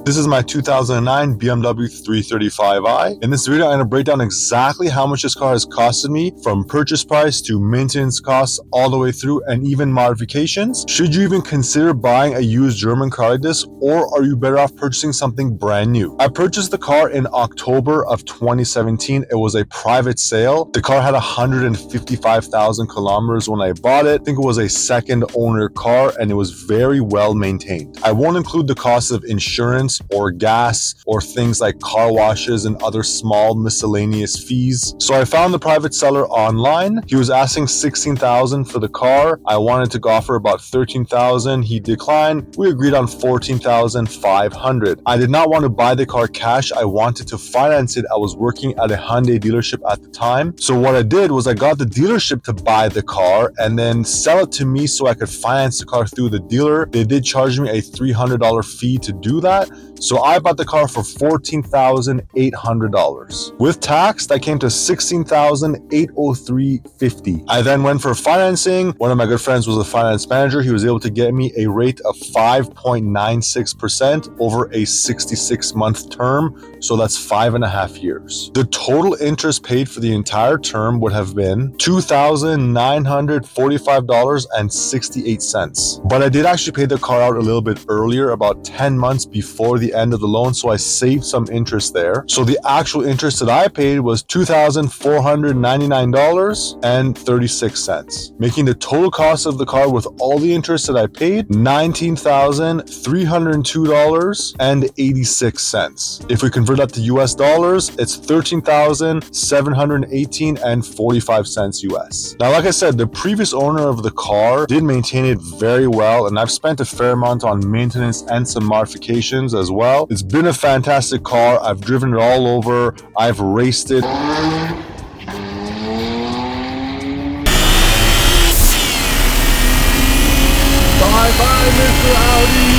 This is my 2009 BMW 335i. In this video, I'm going to break down exactly how much this car has costed me, from purchase price to maintenance costs all the way through, and even modifications. Should you even consider buying a used German car like this, or are you better off purchasing something brand new? I purchased the car in October of 2017. It was a private sale. The car had 155,000 kilometers when I bought it. I think it was a second owner car, and it was very well maintained. I won't include the cost of insurance or gas or things like car washes and other small miscellaneous fees. So I found the private seller online. He was asking $16,000 for the car. I wanted to offer about $13,000. He declined. We agreed on $14,500. I did not want to buy the car cash. I wanted to finance it. I was working at a Hyundai dealership at the time. So what I did was I got the dealership to buy the car and then sell it to me so I could finance the car through the dealer. They did charge me a $300 fee to do that. So I bought the car for $14,800. With tax, that came to $16,803.50. I then went for financing. One of my good friends was a finance manager. He was able to get me a rate of 5.96% over a 66-month term. So that's 5.5 years. The total interest paid for the entire term would have been $2,945.68. But I did actually pay the car out a little bit earlier, about 10 months before the end of the loan, so I saved some interest there. So the actual interest that I paid was $2,499.36, making the total cost of the car with all the interest that I paid $19,302.86. If we convert that to US dollars, it's $13,718.45 US. Now, like I said, the previous owner of the car did maintain it very well, and I've spent a fair amount on maintenance and some modifications as well. It's been a fantastic car. I've driven it all over. I've raced it. Bye-bye, Mr. Audi.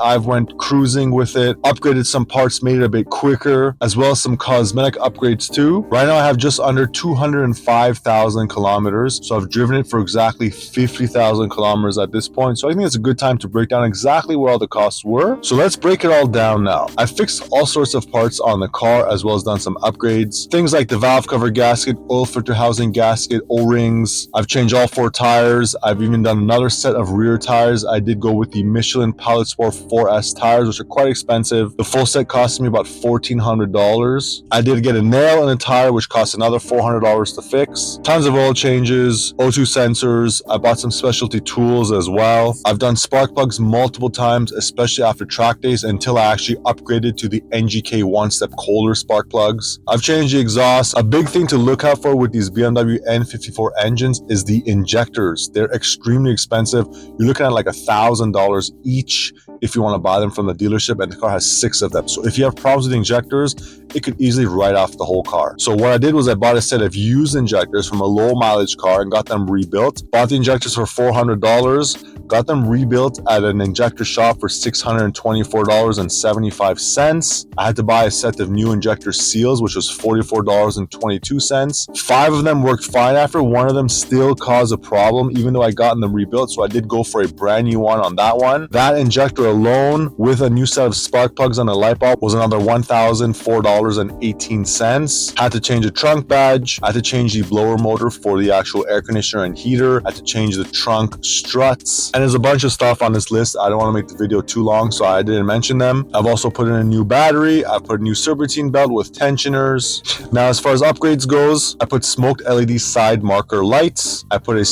I've went cruising with it, upgraded some parts, made it a bit quicker, as well as some cosmetic upgrades too. Right now I have just under 205,000 kilometers, so I've driven it for exactly 50,000 kilometers at this point. So I think it's a good time to break down exactly where all the costs were. So let's break it all down now. I fixed all sorts of parts on the car, as well as done some upgrades. Things like the valve cover gasket, oil filter housing gasket, O-rings. I've changed all 4 tires. I've even done another set of rear tires. I did go with the Michelin Pilot Sport 4S tires, which are quite expensive. The full set cost me about $1,400. I did get a nail in a tire, which cost another $400 to fix. Tons of oil changes, O2 sensors. I bought some specialty tools as well. I've done spark plugs multiple times, especially after track days, until I actually upgraded to the NGK one-step Kohler spark plugs. I've changed the exhaust. A big thing to look out for with these BMW N54 engines is the injectors. They're extremely expensive. You're looking at like $1,000 each if you want to buy them from the dealership, and the car has 6 of them. So if you have problems with the injectors, it could easily write off the whole car. So what I did was I bought a set of used injectors from a low mileage car and got them rebuilt. Bought the injectors for $400, got them rebuilt at an injector shop for $624.75. I had to buy a set of new injector seals, which was $44.22. 5 of them worked fine after. One of them still caused a problem, even though I got them rebuilt. So I did go for a brand new one on that one. That injector alone, with a new set of spark plugs on a light bulb, was another $1,004.18. Had to change the trunk badge. I had to change the blower motor for the actual air conditioner and heater. I had to change the trunk struts. And there's a bunch of stuff on this list. I don't want to make the video too long, so I didn't mention them. I've also put in a new battery. I put a new serpentine belt with tensioners. Now, as far as upgrades goes, I put smoked LED side marker lights. I put a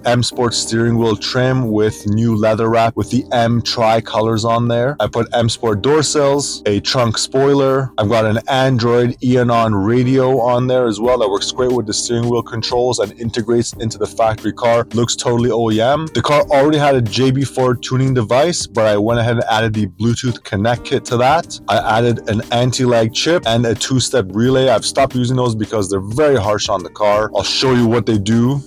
M Sport steering wheel trim with new leather wrap with the M tri-colors on there. I put M Sport door sills, a trunk spoiler. I've got an Android Eon radio on there as well that works great with the steering wheel controls and integrates into the factory car. Looks totally OEM. The car already had a JB4 tuning device, but I went ahead and added the Bluetooth Connect kit to that. I added an anti-lag chip and a 2-step relay. I've stopped using those because they're very harsh on the car. I'll show you what they do.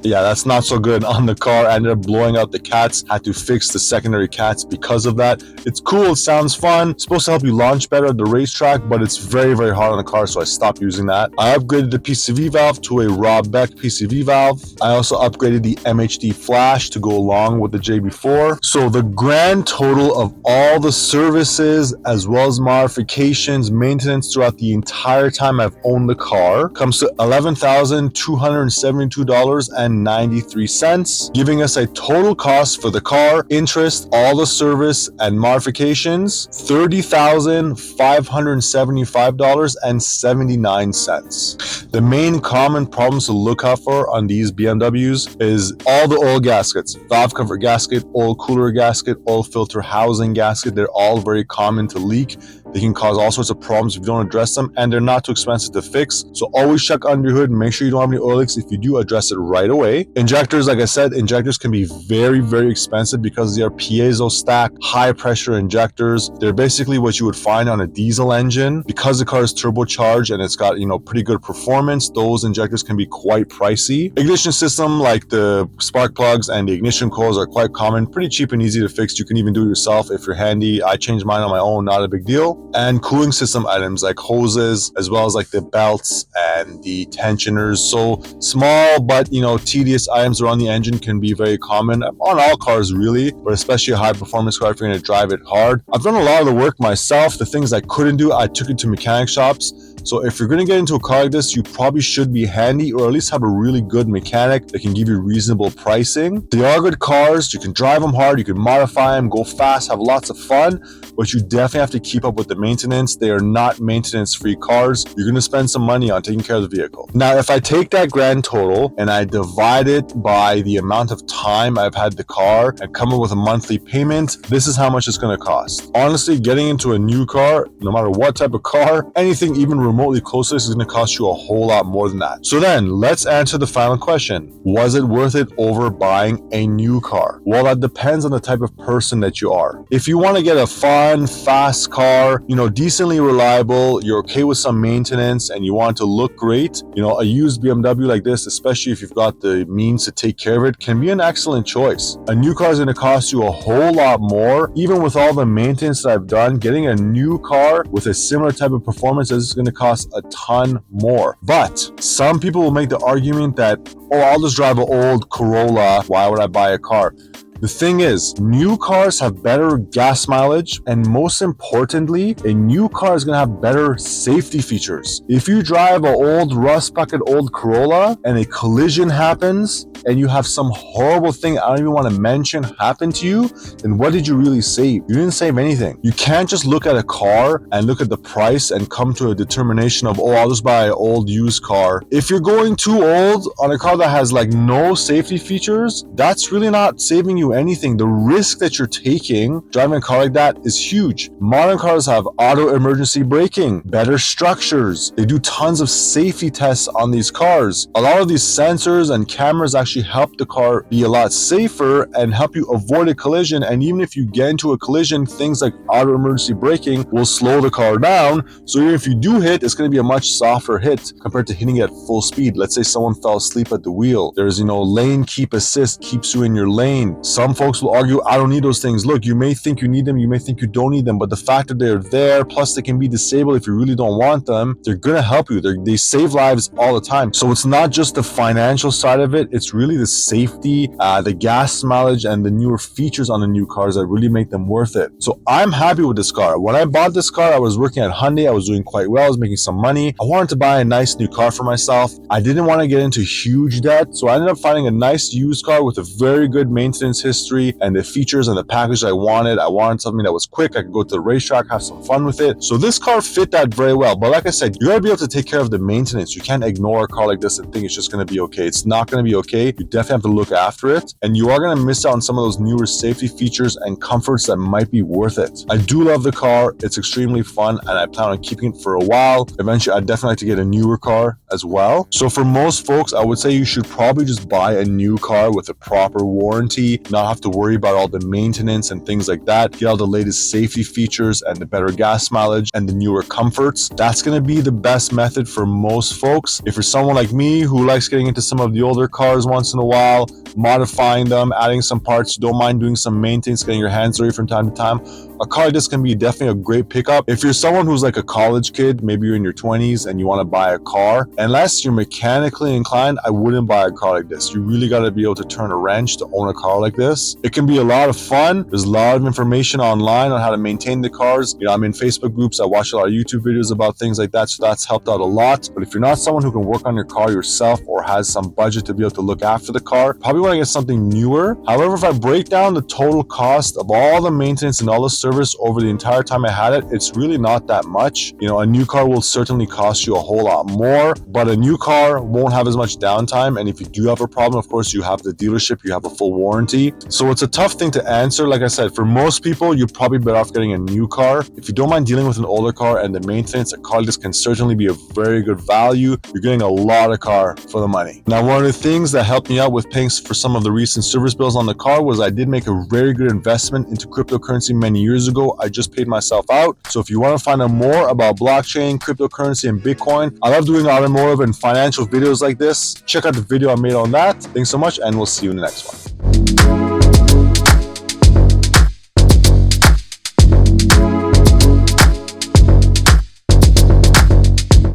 Yeah, that's not so good on the car. I ended up blowing out the cats, had to fix the secondary cats because of that. It's cool, it sounds fun, it's supposed to help you launch better at the racetrack, but it's very, very hard on the car, so I stopped using that. I upgraded the PCV valve to a raw Beck PCV valve. I also upgraded the MHD flash to go along with the JB4. So the grand total of all the services as well as modifications, maintenance throughout the entire time I've owned the car comes to $11,272.93, giving us a total cost for the car, interest, all the service and modifications, $30,575.79. The main common problems to look out for on these BMWs is all the oil gaskets, valve cover gasket, oil cooler gasket, oil filter housing gasket. They're all very common to leak. They can cause all sorts of problems if you don't address them, and they're not too expensive to fix. So always check under your hood, make sure you don't have any oil leaks. If you do, address it right away. Injectors, like I said, injectors can be very, very expensive because they are piezo stack, high pressure injectors. They're basically what you would find on a diesel engine. Because the car is turbocharged and it's got, pretty good performance, those injectors can be quite pricey. Ignition system, like the spark plugs and the ignition coils, are quite common, pretty cheap and easy to fix. You can even do it yourself if you're handy. I changed mine on my own, not a big deal. And cooling system items like hoses, as well as like the belts and the tensioners. So small but tedious items around the engine can be very common on all cars really, but especially a high performance car if you're going to drive it hard. I've done a lot of the work myself. The things I couldn't do, I took it to mechanic shops. So if you're going to get into a car like this, you probably should be handy or at least have a really good mechanic that can give you reasonable pricing. They are good cars. You can drive them hard. You can modify them, go fast, have lots of fun, but you definitely have to keep up with the maintenance. They are not maintenance-free cars. You're going to spend some money on taking care of the vehicle. Now, if I take that grand total and I divide it by the amount of time I've had the car and come up with a monthly payment, this is how much it's going to cost. Honestly, getting into a new car, no matter what type of car, anything even remotely close to this is going to cost you a whole lot more than that. So then let's answer the final question. Was it worth it over buying a new car? Well, that depends on the type of person that you are. If you want to get a fun, fast car, decently reliable, you're okay with some maintenance and you want to look great, a used BMW like this, especially if you've got the means to take care of it, can be an excellent choice. A new car is going to cost you a whole lot more. Even with all the maintenance that I've done, getting a new car with a similar type of performance is going to cost a ton more. But some people will make the argument that, I'll just drive an old Corolla. Why would I buy a car? The thing is, new cars have better gas mileage, and most importantly, a new car is going to have better safety features. If you drive an old rust bucket old Corolla and a collision happens and you have some horrible thing I don't even want to mention happen to you, then what did you really save? You didn't save anything. You can't just look at a car and look at the price and come to a determination of, I'll just buy an old used car. If you're going too old on a car that has like no safety features, that's really not saving you anything. The risk that you're taking driving a car like that is huge. Modern cars have auto emergency braking, better structures. They do tons of safety tests on these cars. A lot of these sensors and cameras actually help the car be a lot safer and help you avoid a collision. And even if you get into a collision, things like auto emergency braking will slow the car down. So even if you do hit, it's going to be a much softer hit compared to hitting at full speed. Let's say someone fell asleep at the wheel. There's, lane keep assist keeps you in your lane. Some folks will argue, I don't need those things. Look, you may think you need them, you may think you don't need them, but the fact that they're there, plus they can be disabled if you really don't want them, they're going to help you. They save lives all the time. So it's not just the financial side of it, it's really the safety, the gas mileage, and the newer features on the new cars that really make them worth it. So I'm happy with this car. When I bought this car, I was working at Hyundai. I was doing quite well. I was making some money. I wanted to buy a nice new car for myself. I didn't want to get into huge debt, so I ended up finding a nice used car with a very good maintenance history and the features and the package I wanted. I wanted something that was quick. I could go to the racetrack, have some fun with it. So this car fit that very well. But like I said, you gotta be able to take care of the maintenance. You can't ignore a car like this and think it's just gonna be okay. It's not gonna be okay. You definitely have to look after it, and you are gonna miss out on some of those newer safety features and comforts that might be worth it. I do love the car. It's extremely fun, and I plan on keeping it for a while. Eventually, I'd definitely like to get a newer car as well. So for most folks, I would say you should probably just buy a new car with a proper warranty, not not have to worry about all the maintenance and things like that, get all the latest safety features and the better gas mileage and the newer comforts. That's going to be the best method for most folks. If you're someone like me who likes getting into some of the older cars once in a while, modifying them, adding some parts, you don't mind doing some maintenance, getting your hands dirty from time to time, a car like this can be definitely a great pickup. If you're someone who's like a college kid, maybe you're in your 20s and you want to buy a car, unless you're mechanically inclined, I wouldn't buy a car like this. You really got to be able to turn a wrench to own a car like this. It can be a lot of fun. There's a lot of information online on how to maintain the cars. You know, I'm in Facebook groups. I watch a lot of YouTube videos about things like that, so that's helped out a lot. But if you're not someone who can work on your car yourself or has some budget to be able to look after the car, probably want to get something newer. However, if I break down the total cost of all the maintenance and all the service over the entire time I had it, it's really not that much. You know, a new car will certainly cost you a whole lot more, but a new car won't have as much downtime. And if you do have a problem, of course, you have the dealership, you have a full warranty. So it's a tough thing to answer. Like I said, for most people, you're probably better off getting a new car. If you don't mind dealing with an older car and the maintenance, a car like this can certainly be a very good value. You're getting a lot of car for the money. Now, one of the things that helped me out with paying for some of the recent service bills on the car was I did make a very good investment into cryptocurrency many years ago. I just paid myself out. So if you want to find out more about blockchain, cryptocurrency, and Bitcoin, I love doing automotive and financial videos like this. Check out the video I made on that. Thanks so much, and we'll see you in the next one.